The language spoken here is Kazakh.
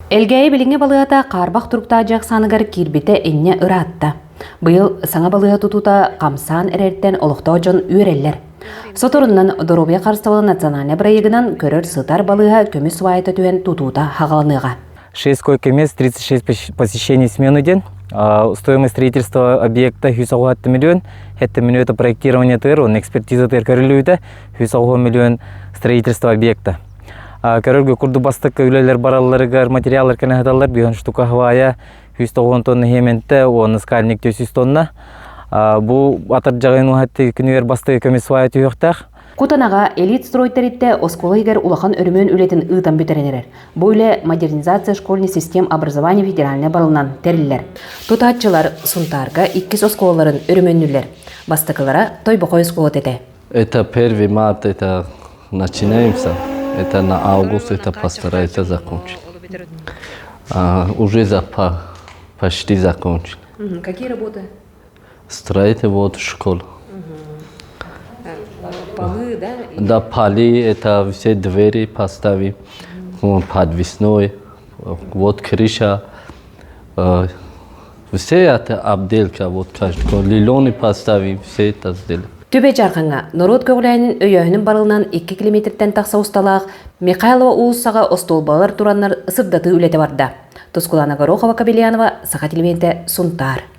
Элгәйе билиңе балыгата қарбақ туруктаа жақ саныгар кирбите энне ыраатта. Быйыл саңа балыга тутута камсан эрерттен олуқтоо жон үйреллер. Соторуннан Доробия Карстабалы национальный проегынан көрөр сытар балыга көмүс вайта түен тутута хагаланыга. 6 койко-мест, 36 посещений смены день. Стоимость строительства объекта 160 миллион. Это миллион это проектирование ТР, он экспертиза ТР коррелюйта, 160 миллион строительства объекта. Королгы курду бастык үйлелер баралларыгар материаллар кенехаталлар бүйөн штука хвая 190 тонна хементе, он скальник 400 тонна. Бу атар жагын ухатты күнүер бастык көмүс вая түйөктах. Кутанага элит стройтеритте осколыгер улахан өрмөн үлетін ыытан бүтеренерер. Бойле модернизация школьный систем образования федеральный балынан териллер. Тутатчылар сунтарга 2 осколарын өрмөннүлер. Бастыкылара Тойбокой осколот эте. Это 1 март, это начинаемся. Это на август, это постарается закончить. Уже почти закончили. Какие работы? Строить вот школу. Полы, да? Да, поли, это все двери поставим, подвесной, вот крыша. Все это обделка, вот каждый. Лилоны поставим, все это сделаем. Төбе жарғанға, Нород көғіләйінің өйөйінің барылынан 2 километрден тақса ұсталақ, Михайлова уыссаға остолбалар тураннар ысырдаты үлеті барды. Тускулана Горохова Кабельянова, Саха телевизионы Сунтар.